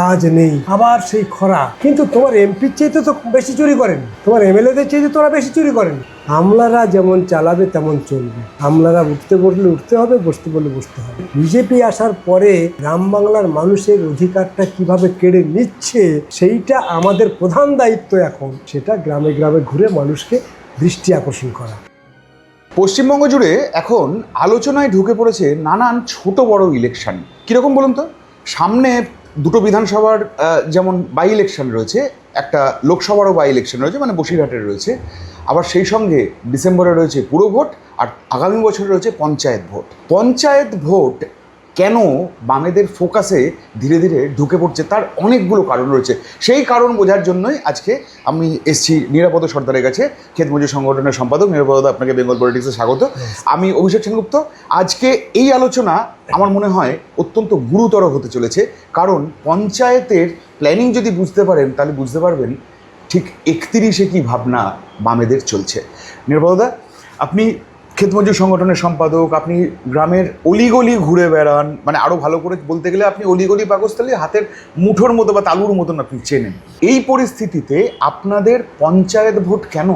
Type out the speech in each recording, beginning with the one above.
কাজ নেই, আবার সেই খরা। কিন্তু তোমার এমপির চাইতে তো বেশি চুরি করেন, তোমার এমএলএদের চাইতে তোরা বেশি চুরি করেন। আমলারা যেমন চালাবে তেমন চলবে। আমলারা উঠতে বললে উঠতে হবে, বসতে বললে বসতে হবে। বিজেপি আসার পরে গ্রাম বাংলার মানুষের অধিকারটা কিভাবে কেড়ে নিচ্ছে সেইটা আমাদের প্রধান দায়িত্ব এখন। সেটা গ্রামে গ্রামে ঘুরে মানুষকে দৃষ্টি আকর্ষণ করা। পশ্চিমবঙ্গ জুড়ে এখন আলোচনায় ঢুকে পড়েছে নানান ছোট বড় ইলেকশন। কীরকম বলুন তো? সামনে দুটো বিধানসভার যেমন বাই ইলেকশন রয়েছে, একটা লোকসভারও বাই ইলেকশন রয়েছে, মানে বসিরহাটের রয়েছে। আবার সেই সঙ্গে ডিসেম্বরে রয়েছে পুর ভোট, আর আগামী বছর রয়েছে পঞ্চায়েত ভোট। পঞ্চায়েত ভোট কেন বামেদের ফোকাসে ধীরে ধীরে ঢুকে পড়ছে তার অনেকগুলো কারণ রয়েছে। সেই কারণ বোঝার জন্যই আজকে আমি এসছি নিরাপদ সর্দারের কাছে, ক্ষেত মজুর সংগঠনের সম্পাদক। নিরাপদা, আপনাকে বেঙ্গল পলিটিক্সে স্বাগত। আমি অভিষেক সেনগুপ্ত। আজকে এই আলোচনা আমার মনে হয় অত্যন্ত গুরুতর হতে চলেছে, কারণ পঞ্চায়েতের প্ল্যানিং যদি বুঝতে পারেন তাহলে বুঝতে পারবেন ঠিক 31-এ কী ভাবনা বামেদের চলছে। নিরাপদা, আপনি ক্ষেত মজুর সংগঠনের সম্পাদক, আপনি গ্রামের অলিগলি ঘুরে বেড়ান, মানে আরও ভালো করে বলতে গেলে আপনি অলিগলি পাকস্থলী হাতের মুঠোর মতো বা তালুর মতন আপনি চেনেন। এই পরিস্থিতিতে আপনাদের পঞ্চায়েত ভোট কেন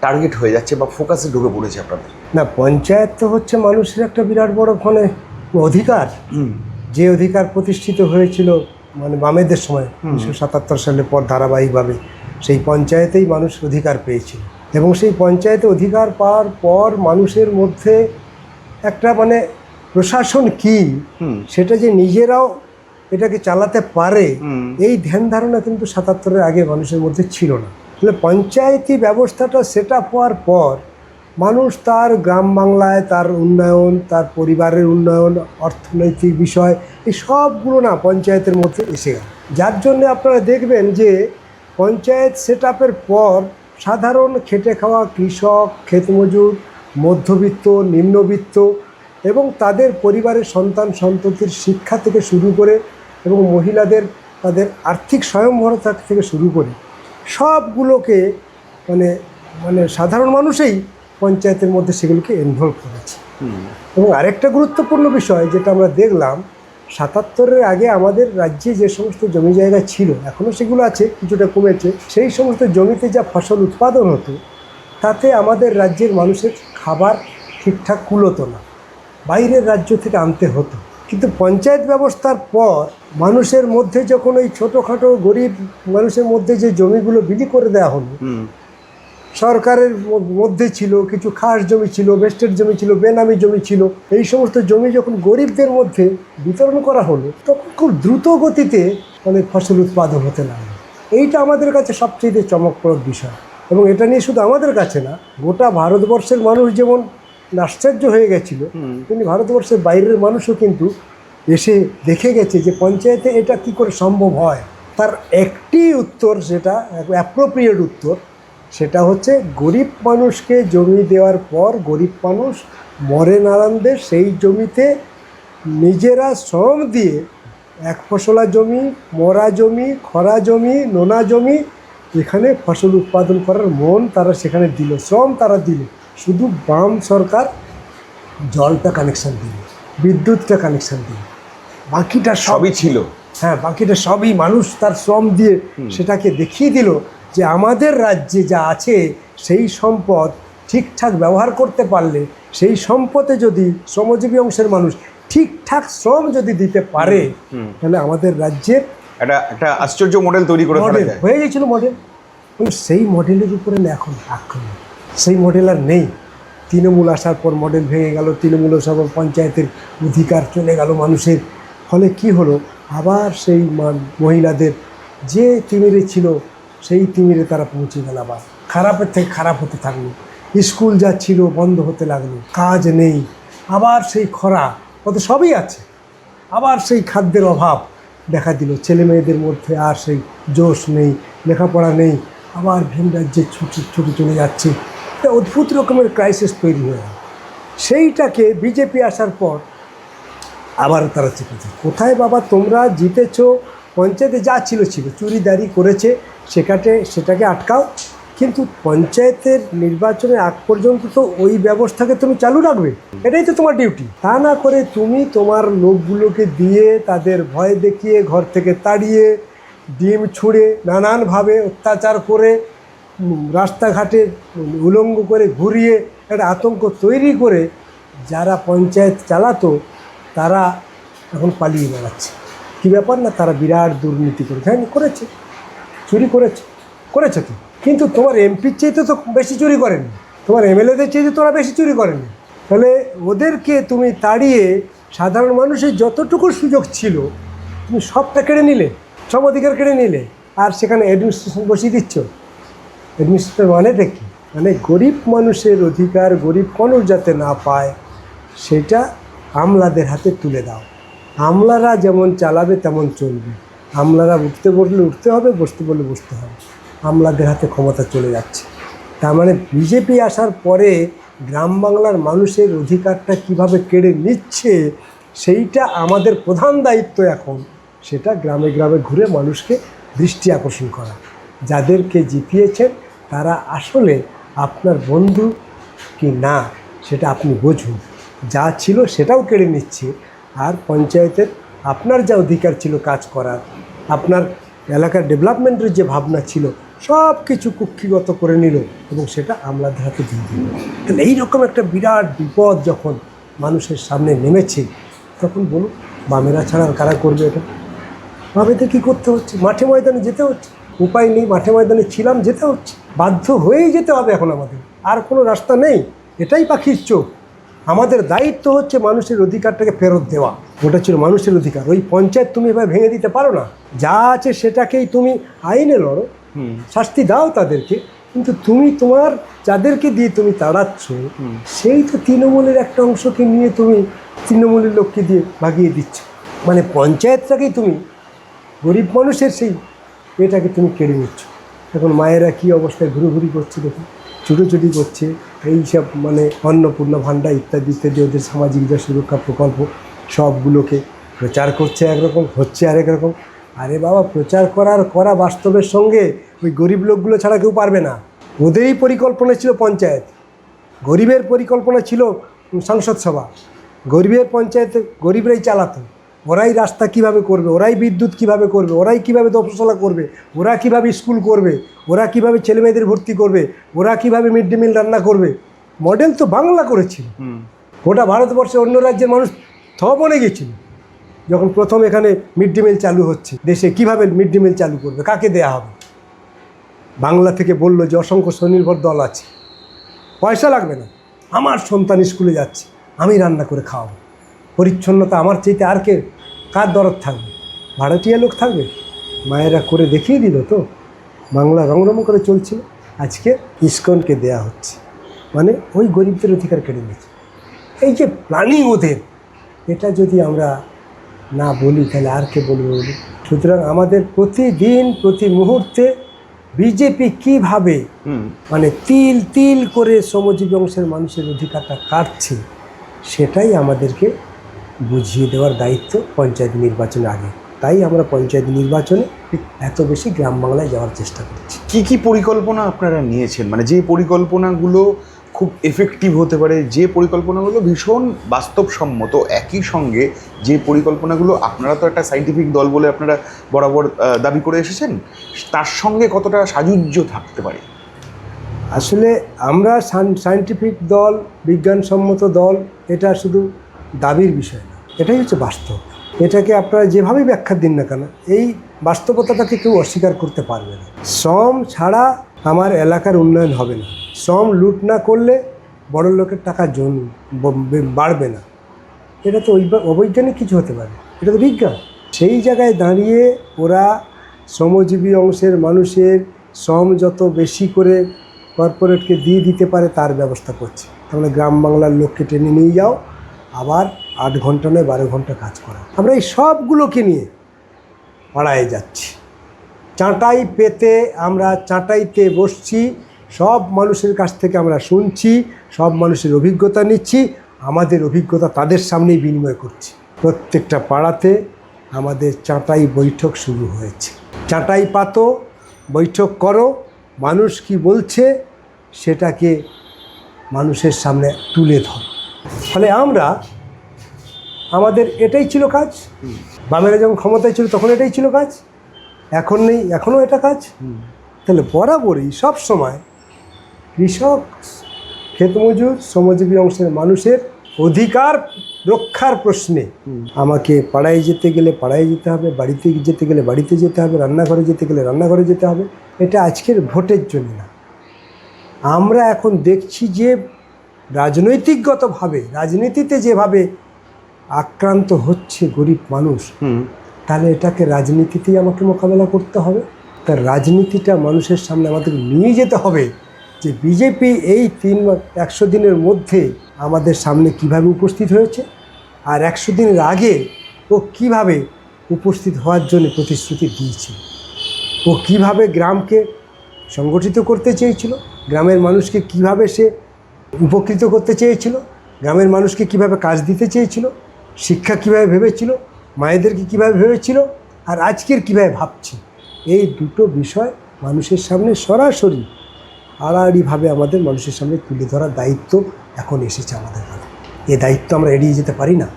টার্গেট হয়ে যাচ্ছে বা ফোকাসে ঢুকে পড়েছে আপনাদের? না, পঞ্চায়েত তো হচ্ছে মানুষের একটা বিরাট বড় অধিকার। যে অধিকার প্রতিষ্ঠিত হয়েছিল মানে বামেদের সময় 1977 সালের পর ধারাবাহিকভাবে সেই পঞ্চায়েতেই মানুষ অধিকার পেয়েছিল। এবং সেই পঞ্চায়েতে অধিকার পাওয়ার পর মানুষের মধ্যে একটা প্রশাসন কি সেটা যে নিজেরাও এটাকে চালাতে পারে এই ধ্যান ধারণা কিন্তু 77-এর আগে মানুষের মধ্যে ছিল না। তাহলে পঞ্চায়েতি ব্যবস্থাটা সেট আপ হওয়ার পর মানুষ তার গ্রাম বাংলায় তার উন্নয়ন, তার পরিবারের উন্নয়ন, অর্থনৈতিক বিষয়, এই সবগুলো না পঞ্চায়েতের মধ্যে এসে গেল। যার জন্যে আপনারা দেখবেন যে পঞ্চায়েত সেট আপের পর সাধারণ খেটে খাওয়া কৃষক, ক্ষেতমজুর, মধ্যবিত্ত, নিম্নবিত্ত এবং তাদের পরিবারের সন্তান সন্ততির শিক্ষা থেকে শুরু করে এবং মহিলাদের তাদের আর্থিক স্বয়ংবরতা থেকে শুরু করে সবগুলোকে সাধারণ মানুষই পঞ্চায়েতের মধ্যে সেগুলোকে ইনভলভ করেছে। এবং আরেকটা গুরুত্বপূর্ণ বিষয় যেটা আমরা দেখলাম, 77-এর আগে আমাদের রাজ্যে যে সমস্ত জমি জায়গা ছিল, এখনও সেগুলো আছে, কিছুটা কমেছে, সেই সমস্ত জমিতে যা ফসল উৎপাদন হতো তাতে আমাদের রাজ্যের মানুষের খাবার ঠিকঠাক কুলোতো না, বাইরের রাজ্য থেকে আনতে হতো। কিন্তু পঞ্চায়েত ব্যবস্থার পর মানুষের মধ্যে যখন ওই ছোটোখাটো গরিব মানুষের মধ্যে যে জমিগুলো বিলি করে দেওয়া হলো, সরকারের মধ্যে ছিল কিছু খাস জমি ছিল, বেস্টেড জমি ছিল, বেনামি জমি ছিল, এই সমস্ত জমি যখন গরিবদের মধ্যে বিতরণ করা হলো তখন খুব দ্রুত গতিতে ফসল উৎপাদন হতে লাগলো। এইটা আমাদের কাছে সবচেয়ে চমকপ্রদ বিষয়। এবং এটা নিয়ে শুধু আমাদের কাছে না, গোটা ভারতবর্ষের মানুষ যেমন আশ্চর্য হয়ে গেছিলো, তেমনি ভারতবর্ষের বাইরের মানুষও কিন্তু এসে দেখে গেছে যে পঞ্চায়েতে এটা কি করে সম্ভব হয়। তার একটি উত্তর, যেটা অ্যাপ্রোপ্রিয়েট উত্তর, সেটা হচ্ছে গরিব মানুষকে জমি দেওয়ার পর গরিব মানুষ মরে নারান্দে সেই জমিতে নিজেরা শ্রম দিয়ে এক ফসলা জমি, মরা জমি, খরা জমি, নোনা জমি, এখানে ফসল উৎপাদন করার মন তারা সেখানে দিল, শ্রম তারা দিল। শুধু বাম সরকার জলটা কানেকশান দিল, বিদ্যুৎটা কানেকশান দিল, বাকিটা সবই ছিল। হ্যাঁ, বাকিটা সবই মানুষ তার শ্রম দিয়ে সেটাকে দেখিয়ে দিল যে আমাদের রাজ্যে যা আছে সেই সম্পদ ঠিকঠাক ব্যবহার করতে পারলে, সেই সম্পদে যদি শ্রমজীবী অংশের মানুষ ঠিকঠাক শ্রম যদি দিতে পারে, তাহলে আমাদের রাজ্যের একটা আশ্চর্য মডেল তৈরি করে হয়ে গেছিল মডেল। সেই মডেলের উপরে এখন আক্রমণ, সেই মডেল আর নেই। তৃণমূল আসার পর মডেল ভেঙে গেল, তৃণমূল আসার পর পঞ্চায়েতের অধিকার চলে গেল মানুষের। ফলে কি হলো, আবার সেই মহিলাদের যে তিমিরে ছিল সেই তিমিরে তারা পৌঁছে গেল, আবার খারাপের থেকে খারাপ হতে থাকলো। স্কুল যা ছিল বন্ধ হতে লাগলো, কাজ নেই, আবার সেই খরা, কত সবই আছে, আবার সেই খাদ্যের অভাব দেখা দিল। ছেলে মেয়েদের মধ্যে আর সেই জোশ নেই, লেখাপড়া নেই, আবার ভিন রাজ্যে ছুটে চলে যাচ্ছে। একটা অদ্ভুত রকমের ক্রাইসিস তৈরি হয়ে গেল। সেইটাকে বিজেপি আসার পর আবার তারা চেপেছে, কোথায় বাবা তোমরা জিতেছো, পঞ্চায়েতে যা ছিল চুরিদারি করেছে, সেটাকে আটকাও, কিন্তু পঞ্চায়েতের নির্বাচনের আগ পর্যন্ত তো ওই ব্যবস্থাকে তুমি চালু রাখবে, এটাই তো তোমার ডিউটি। তা না করে তুমি তোমার লোকগুলোকে দিয়ে তাদের ভয় দেখিয়ে ঘর থেকে তাড়িয়ে ডিম ছুঁড়ে নানানভাবে অত্যাচার করে রাস্তাঘাটে উলঙ্গ করে ঘুরিয়ে একটা আতঙ্ক তৈরি করে যারা পঞ্চায়েত চালাতো তারা এখন পালিয়ে বেড়াচ্ছে। কী ব্যাপার না, তারা বিরাট দুর্নীতি করেছে। হ্যাঁ, করেছে, চুরি করেছে তো, কিন্তু তোমার এমপির চাইতে তো বেশি চুরি করেনি, তোমার এমএলএদের চাইতে তোরা বেশি চুরি করেনি। তাহলে ওদেরকে তুমি তাড়িয়ে সাধারণ মানুষের যতটুকু সুযোগ ছিল তুমি সবটা কেড়ে নিলে, সব অধিকার কেড়ে নিলে, আর সেখানে অ্যাডমিনিস্ট্রেশন বসিয়ে দিচ্ছ। অ্যাডমিনিস্ট্রেশন মানেটা কি? মানে গরিব মানুষের অধিকার গরিব মানুষ যাতে না পায় সেটা আমলাদের হাতে তুলে দাও। আমলারা যেমন চালাবে তেমন চলবে। আমলারা উঠতে বললে উঠতে হবে, বসতে বললে বসতে হবে। আমলাদের হাতে ক্ষমতা চলে যাচ্ছে। তার মানে বিজেপি আসার পরে গ্রাম বাংলার মানুষের অধিকারটা কিভাবে কেড়ে নিচ্ছে সেইটা আমাদের প্রধান দায়িত্ব এখন। সেটা গ্রামে গ্রামে ঘুরে মানুষকে দৃষ্টি আকর্ষণ করা। যাদেরকে জিতিয়েছেন তারা আসলে আপনার বন্ধু কি না সেটা আপনি বুঝুন। যা ছিল সেটাও কেড়ে নিচ্ছে, আর পঞ্চায়েতের আপনার যা অধিকার ছিল কাজ করার, আপনার এলাকার ডেভেলপমেন্টের যে ভাবনা ছিল সব কিছু কুক্ষিগত করে নিল এবং সেটা আমলাদের হাতে দিয়ে দিল। তাহলে এইরকম একটা বিরাট বিপদ যখন মানুষের সামনে নেমেছে তখন বলুন বামেরা ছাড়া আর কারা করবে এটা? বামেদের কী করতে হচ্ছে? মাঠে ময়দানে যেতে হচ্ছে, উপায় নেই, মাঠে ময়দানে ছিলাম, যেতে হচ্ছে, বাধ্য হয়েই যেতে হবে এখন আমাদের, আর কোনো রাস্তা নেই। এটাই পাখির চোখ। আমাদের দায়িত্ব হচ্ছে মানুষের অধিকারটাকে ফেরত দেওয়া। ওটা ছিল মানুষের অধিকার। ওই পঞ্চায়েত তুমি এভাবে ভেঙে দিতে পারো না। যা আছে সেটাকেই তুমি আইনে লড়ো, শাস্তি দাও তাদেরকে, কিন্তু তুমি তোমার যাদেরকে দিয়ে তুমি তাড়াচ্ছ সেই তো তৃণমূলের একটা অংশকে নিয়ে তুমি তৃণমূলের লোককে দিয়ে ভাগিয়ে দিচ্ছ। মানে পঞ্চায়েতটাকেই তুমি গরিব মানুষের সেই এটাকে তুমি কেড়ে নিচ্ছ। এখন মায়েরা কী অবস্থায় ঘুরোঘুরি করছে দেখুন, ছুটোছুটি করছে, এইসব মানে অন্নপূর্ণা ভাণ্ডার ইত্যাদি ইত্যাদি ওদের সামাজিক যে সুরক্ষা প্রকল্প সবগুলোকে প্রচার করছে একরকম, হচ্ছে আরেক রকম। আরে বাবা, প্রচার করা বাস্তবের সঙ্গে ওই গরিব লোকগুলো ছাড়া কেউ পারবে না। ওদেরই পরিকল্পনা ছিল পঞ্চায়েত, গরিবের পরিকল্পনা ছিল সংসদ সভা, গরিবের পঞ্চায়েতে গরিবরাই চালাতো। ওরাই রাস্তা কিভাবে করবে, ওরাই বিদ্যুৎ কিভাবে করবে, ওরাই কিভাবে দপশালা করবে, ওরা কিভাবে স্কুল করবে, ওরা কিভাবে ছেলেমেয়েদের ভর্তি করবে, ওরা কিভাবে মিড ডে মিল রান্না করবে। মডেল তো বাংলা করেছিল। গোটা ভারতবর্ষে অন্য রাজ্যের মানুষ বনে গেছিল যখন প্রথম এখানে মিড ডে মিল চালু হচ্ছে। দেশে কিভাবে মিড ডে মিল চালু করবে, কাকে দেয়া হবে? বাংলা থেকে বললো যে অসংখ্য স্বনির্ভর দল আছে, পয়সা লাগবে না, আমার সন্তান স্কুলে যাচ্ছে, আমি রান্না করে খাওয়াবো, পরিচ্ছন্নতা আমার চাইতে আর কে কার দরদ থাকবে? ভাড়াটিয়া লোক থাকবে? মায়েরা করে দেখিয়ে দিল তো। বাংলা রংরম করে চলছিল, আজকে ইসকনকে দেয়া হচ্ছে। মানে ওই গরিবদের অধিকার কেড়ে নিচ্ছে। এই যে প্ল্যানিং ওদের, এটা যদি আমরা না বলি তাহলে আর কে বলবে বলি? সুতরাং আমাদের প্রতিদিন প্রতি মুহূর্তে বিজেপি কীভাবে মানে তিল তিল করে শ্রমজীবী অংশের মানুষের অধিকারটা কাটছে সেটাই আমাদেরকে বুঝিয়ে দেওয়ার দায়িত্ব পঞ্চায়েত নির্বাচনের আগে। তাই আমরা পঞ্চায়েত নির্বাচনে এত বেশি গ্রাম বাংলায় যাওয়ার চেষ্টা করছি। কি পরিকল্পনা আপনারা নিয়েছেন, মানে যে পরিকল্পনাগুলো খুব এফেক্টিভ হতে পারে, যে পরিকল্পনাগুলো ভীষণ বাস্তবসম্মত, একই সঙ্গে যে পরিকল্পনাগুলো আপনারা তো একটা সায়েন্টিফিক দল বলে আপনারা বরাবর দাবি করে এসেছেন, তার সঙ্গে কতটা সাযুজ্য থাকতে পারে? আসলে আমরা সায়েন্টিফিক দল, বিজ্ঞানসম্মত দল, এটা শুধু দাবির বিষয় না, এটাই হচ্ছে বাস্তব। এটাকে আপনারা যেভাবেই ব্যাখ্যা দিন না কেন, এই বাস্তবতাটাকে কেউ অস্বীকার করতে পারবে না। শ্রম ছাড়া আমার এলাকার উন্নয়ন হবে না। শ্রম লুট না করলে বড় লোকের টাকা বাড়বে না। এটা তো অবৈজ্ঞানিক কিছু হতে পারে, এটা তো বিজ্ঞান। সেই জায়গায় দাঁড়িয়ে ওরা শ্রমজীবী অংশের মানুষের শ্রম যত বেশি করে কর্পোরেটকে দিয়ে দিতে পারে তার ব্যবস্থা করছে। তাহলে গ্রাম বাংলার লোককে টেনে নিয়ে যাও, আবার 8 ঘন্টা নয় 12 ঘন্টা কাজ করা। আমরা এই সবগুলোকে নিয়ে পাড়ায় যাচ্ছি, চাঁটাই পেতে আমরা চাঁটাইতে বসছি, সব মানুষের কাছ থেকে আমরা শুনছি, সব মানুষের অভিজ্ঞতা নিচ্ছি, আমাদের অভিজ্ঞতা তাদের সামনেই বিনিময় করছি। প্রত্যেকটা পাড়াতে আমাদের চাঁটাই বৈঠক শুরু হয়েছে। চাঁটাই পাতো, বৈঠক করো, মানুষ কি বলছে সেটাকে মানুষের সামনে তুলে ধর। ফলে আমাদের এটাই ছিল কাজ। বামেরা যখন ক্ষমতায় ছিল তখন এটাই ছিল কাজ। এখন নেই, এখনও এটা কাজ। তাহলে বরাবরই সব সময় কৃষক, ক্ষেতমজুর, শ্রমজীবী অংশের মানুষের অধিকার রক্ষার প্রশ্নে আমাকে পাড়ায় যেতে গেলে পাড়ায় যেতে হবে, বাড়িতে যেতে গেলে বাড়িতে যেতে হবে, রান্নাঘরে যেতে গেলে রান্নাঘরে যেতে হবে। এটা আজকের ভোটের জন্য না। আমরা এখন দেখছি যে রাজনৈতিকগতভাবে, রাজনীতিতে যেভাবে আক্রান্ত হচ্ছে গরিব মানুষ, তাহলে এটাকে রাজনীতিতেই আমাকে মোকাবেলা করতে হবে। তার রাজনীতিটা মানুষের সামনে আমাদের নিয়ে যেতে হবে যে বিজেপি এই 100 দিনের মধ্যে আমাদের সামনে কিভাবে উপস্থিত হয়েছে, আর 100 দিনের আগে ও কিভাবে উপস্থিত হওয়ার জন্য প্রতিশ্রুতি দিয়েছে, ও কিভাবে গ্রামকে সংগঠিত করতে চেয়েছিল, গ্রামের মানুষকে কিভাবে সে উপকৃত করতে চেয়েছিল, গ্রামের মানুষকে কিভাবে কাজ দিতে চেয়েছিল, শিক্ষা কিভাবে ভেবেছিল, মায়েদেরকে কিভাবে ভেবেছিল, আর আজকের কিভাবে ভাবছে। এই দুটো বিষয় মানুষের সামনে সরাসরি আড়াআড়িভাবে আমাদের মানুষের সামনে তুলে ধরার দায়িত্ব এখন এসেছে আমাদের হাতে। এই দায়িত্ব আমরা এড়িয়ে যেতে পারি না।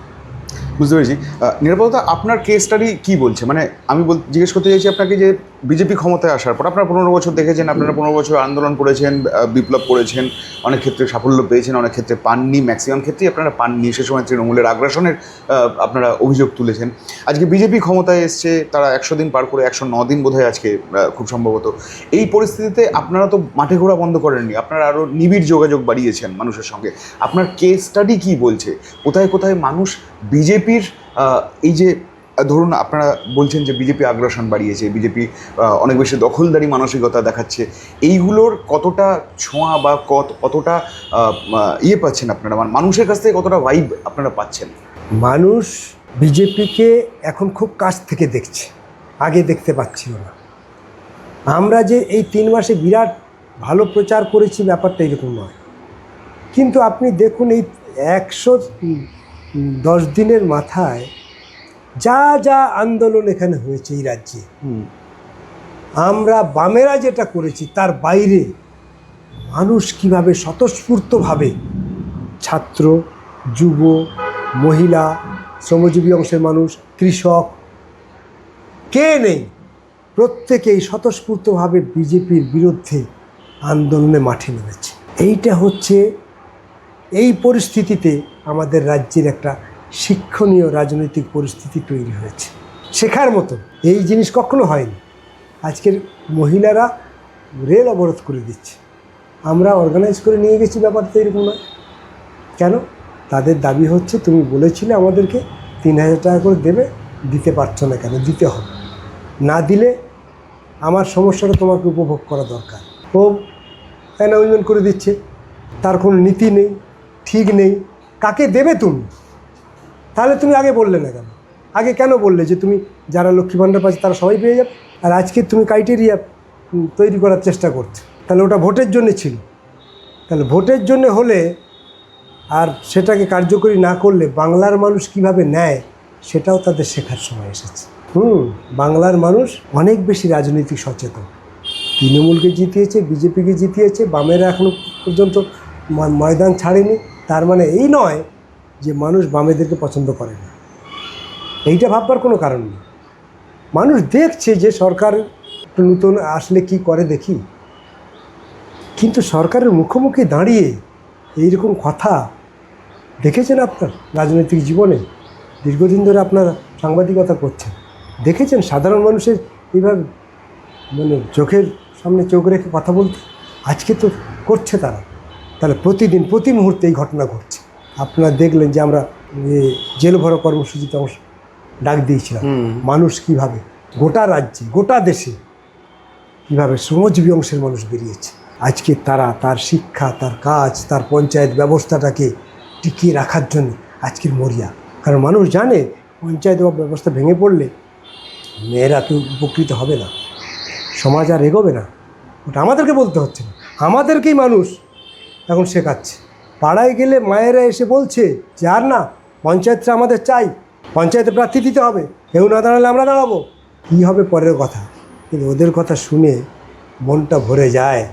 বুঝতে পেরেছি। নিরাপদা, আপনার কেস স্টাডি কী বলছে? মানে আমি জিজ্ঞেস করতে চাইছি আপনাকে যে বিজেপি ক্ষমতায় আসার পর আপনারা 15 বছর দেখেছেন, আপনারা 15 বছর আন্দোলন করেছেন, বিপ্লব করেছেন, অনেক ক্ষেত্রে সাফল্য পেয়েছেন, অনেক ক্ষেত্রে পাননি, ম্যাক্সিমাম ক্ষেত্রেই আপনারা পাননি। সে সময় তৃণমূলের আগ্রাসনের আপনারা অভিযোগ তুলেছেন। আজকে বিজেপি ক্ষমতায় এসছে, তারা 100 দিন পার করে 109 দিন বোধহয় আজকে খুব সম্ভবত। এই পরিস্থিতিতে আপনারা তো মাঠে ঘোরা বন্ধ করেননি, আপনারা আরও নিবিড় যোগাযোগ বাড়িয়েছেন মানুষের সঙ্গে। আপনার কেস স্টাডি কী বলছে? কোথায় কোথায় মানুষ বিজেপির এই যে ধরুন আপনারা বলছেন যে বিজেপি আগ্রাসন বাড়িয়েছে, বিজেপি অনেক বেশি দখলদারি মানসিকতা দেখাচ্ছে, এইগুলোর কতটা ছোঁয়া বা কতটা ইয়ে পাচ্ছেন আপনারা, মানে মানুষের কাছ থেকে কতটা ভাইব আপনারা পাচ্ছেন? মানুষ বিজেপিকে এখন খুব কাছ থেকে দেখছে, আগে দেখতে পাচ্ছিল না। আমরা যে এই 3 মাসে বিরাট ভালো প্রচার করেছি ব্যাপারটা এরকম নয়। কিন্তু আপনি দেখুন এই 110 দিনের মাথায় যা যা আন্দোলন এখানে হয়েছে এই রাজ্যে, আমরা বামেরা যেটা করেছি তার বাইরে মানুষ কিভাবে স্বতঃস্ফূর্তভাবে, ছাত্র, যুব, মহিলা, শ্রমজীবী অংশের মানুষ, কৃষক, কে নেই, প্রত্যেকেই স্বতঃস্ফূর্তভাবে বিজেপির বিরুদ্ধে আন্দোলনে মাঠে নেমেছে। এইটা হচ্ছে এই পরিস্থিতিতে আমাদের রাজ্যের একটা শিক্ষণীয় রাজনৈতিক পরিস্থিতি তৈরি হয়েছে, শেখার মতো। এই জিনিস কখনো হয়নি। আজকের মহিলারা রেল অবরোধ করে দিচ্ছে, আমরা অর্গানাইজ করে নিয়ে গেছি, ব্যাপারটা এরকম নয়। কেন? তাদের দাবি হচ্ছে তুমি বলেছিলে আমাদেরকে 3000 টাকা করে দেবে, দিতে পারছো না কেন? দিতে হবে, না দিলে আমার সমস্যাটা তোমাকে উপভোগ করা দরকার। ও অ্যানাউন্সমেন্ট করে দিচ্ছে, তার কোনো নীতি নেই, ঠিক নেই। কাকে দেবে তুমি? তাহলে তুমি আগে বললে না কেন? আগে কেন বললে যে তুমি যারা লক্ষ্মী ভাণ্ডার পাচ্ছে তারা সবাই পেয়ে যাবে? আর আজকে তুমি ক্রাইটেরিয়া তৈরি করার চেষ্টা করছো, তাহলে ওটা ভোটের জন্য ছিল। তাহলে ভোটের জন্য হলে আর সেটাকে কার্যকরী না করলে বাংলার মানুষ কিভাবে নেয় সেটাও তাদের শেখার সময় এসেছে। বাংলার মানুষ অনেক বেশি রাজনৈতিক সচেতন। তৃণমূলকে জিতিয়েছে, বিজেপিকে জিতিয়েছে, বামেরা এখনও পর্যন্ত ময়দান ছাড়েনি। তার মানে এই নয় যে মানুষ বামেদেরকে পছন্দ করে না, এইটা ভাববার কোনো কারণ নেই। মানুষ দেখছে যে সরকার নতুন আসলে কি করে দেখি, কিন্তু সরকারের মুখোমুখি দাঁড়িয়ে এইরকম কথা দেখেছেন আপনার রাজনৈতিক জীবনে? দীর্ঘদিন ধরে আপনারা সাংবাদিকতা করছেন, দেখেছেন সাধারণ মানুষের এইভাবে মানে চোখের সামনে চোখ রেখে কথা বলতে? আজকে তো করছে তারা। তাহলে প্রতিদিন প্রতি মুহূর্তে এই ঘটনা ঘটছে। আপনারা দেখলেন যে আমরা জেল ভরো কর্মসূচিতে ডাক দিয়েছিলাম। মানুষ কিভাবে গোটা রাজ্যে, গোটা দেশে কীভাবে শ্রমজীবী অংশের মানুষ বেরিয়েছে। আজকে তারা তার শিক্ষা, তার কাজ, তার পঞ্চায়েত ব্যবস্থাটাকে টিকিয়ে রাখার জন্য আজকের মরিয়া। কারণ মানুষ জানে পঞ্চায়েত ব্যবস্থা ভেঙে পড়লে মেয়েরা কেউ উপকৃত হবে না, সমাজ আর এগোবে না। ওটা আমাদেরকে বলতে হচ্ছে না, আমাদেরকেই মানুষ এখন শেখাচ্ছে। পাড়ায় গেলে মায়েরা এসে বলছে যে আর না, পঞ্চায়েতটা আমাদের চাই, পঞ্চায়েতে প্রার্থী দিতে হবে, কেউ না দাঁড়ালে আমরা দাঁড়াবো। কী হবে পরের কথা, কিন্তু ওদের কথা শুনে মনটা ভরে যায়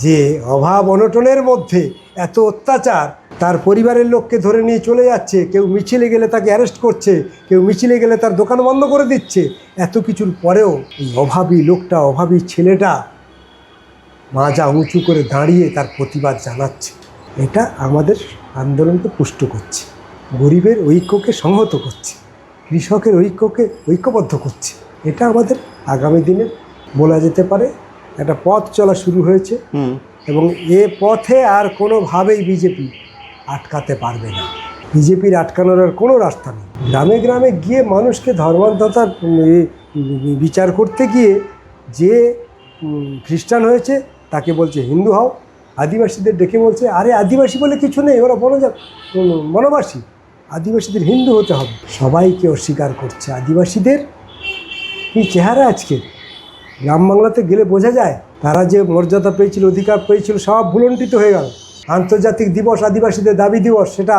যে অভাব অনটনের মধ্যে এত অত্যাচার, তার পরিবারের লোককে ধরে নিয়ে চলে যাচ্ছে, কেউ মিছিলে গেলে তাকে অ্যারেস্ট করছে, কেউ মিছিলে গেলে তার দোকান বন্ধ করে দিচ্ছে, এত কিছুর পরেও এই অভাবী লোকটা, অভাবী ছেলেটা মাজা উঁচু করে দাঁড়িয়ে তার প্রতিবাদ জানাচ্ছে। এটা আমাদের আন্দোলনকে পুষ্ট করছে, গরিবের ঐক্যকে সংহত করছে, কৃষকের ঐক্যকে ঐক্যবদ্ধ করছে। এটা আমাদের আগামী দিনে বলা যেতে পারে একটা পথ চলা শুরু হয়েছে, এবং এ পথে আর কোনোভাবেই বিজেপি আটকাতে পারবে না। বিজেপির আটকানোর আর কোনো রাস্তা নেই। গ্রামে গ্রামে গিয়ে মানুষকে ধর্মান্ধতার বিচার করতে গিয়ে যে খ্রিস্টান হয়েছে তাকে বলছে হিন্দু হও, আদিবাসীদের ডেকে বলছে আরে আদিবাসী বলে কিছু নেই, ওরা বনবাসী, আদিবাসীদের হিন্দু হতে হবে। সবাইকে অস্বীকার করছে। আদিবাসীদের কী চেহারা আজকে গ্রাম বাংলাতে গেলে বোঝা যায়। তারা যে মর্যাদা পেয়েছিল, অধিকার পেয়েছিল, সব ভুলণ্ঠিত হয়ে গেল। আন্তর্জাতিক দিবস আদিবাসীদের দাবি দিবস, সেটা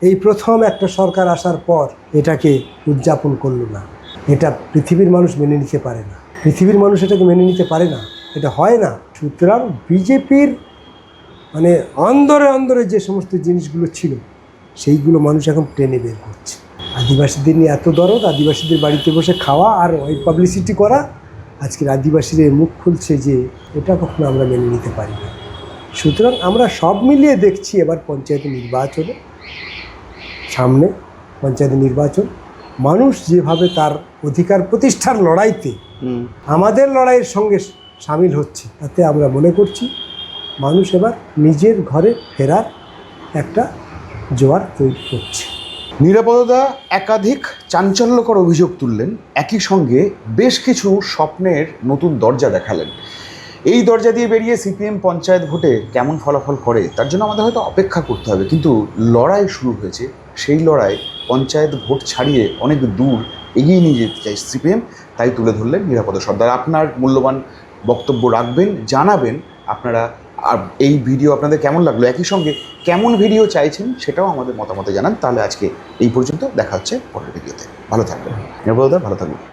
এই প্রথম একটা সরকার আসার পর এটাকে উদযাপন করলো না। এটা পৃথিবীর মানুষ মেনে নিতে পারে না, পৃথিবীর মানুষ এটাকে মেনে নিতে পারে না, এটা হয় না। সুতরাং বিজেপির মানে অন্দরে অন্দরে যে সমস্ত জিনিসগুলো ছিল সেইগুলো মানুষ এখন টেনে বের করছে। আদিবাসীদের নিয়ে এত দরদ, আদিবাসীদের বাড়িতে বসে খাওয়া আর ওই পাবলিসিটি করা, আজকের আদিবাসীরা মুখ খুলছে যে এটা কখনো আমরা মেনে নিতে পারি না। সুতরাং আমরা সব মিলিয়ে দেখছি এবার পঞ্চায়েত নির্বাচনে, সামনে পঞ্চায়েত নির্বাচন, মানুষ যেভাবে তার অধিকার প্রতিষ্ঠার লড়াইতে আমাদের লড়াইয়ের সঙ্গে সামিল হচ্ছে, তাতে আমরা মনে করছি মানুষ এবার নিজের ঘরে ফেরার একটা জোয়ার তৈরি করছে। নিরাপদা একাধিক চাঞ্চল্যকর অভিযোগ তুললেন, একই সঙ্গে বেশ কিছু স্বপ্নের নতুন দরজা দেখালেন। এই দরজা দিয়ে বেরিয়ে সিপিএম পঞ্চায়েত ভোটে কেমন ফলাফল করে তার জন্য আমাদের হয়তো অপেক্ষা করতে হবে, কিন্তু লড়াই শুরু হয়েছে। সেই লড়াই পঞ্চায়েত ভোট ছাড়িয়ে অনেক দূর এগিয়ে নিয়ে যেতে চাই সিপিএম, তাই তুলে ধরলেন নিরাপদ সর্দার। আপনার মূল্যবান বক্তব্য রাখবেন, জানাবেন আপনারা আর এই ভিডিও আপনাদের কেমন লাগলো, একই সঙ্গে কেমন ভিডিও চাইছেন সেটাও আমাদের মতামতে জানান। তাহলে আজকে এই পর্যন্ত, দেখা হচ্ছে পরের ভিডিওতে। ভালো থাকবেন নিরাপদা, ভালো থাকবেন।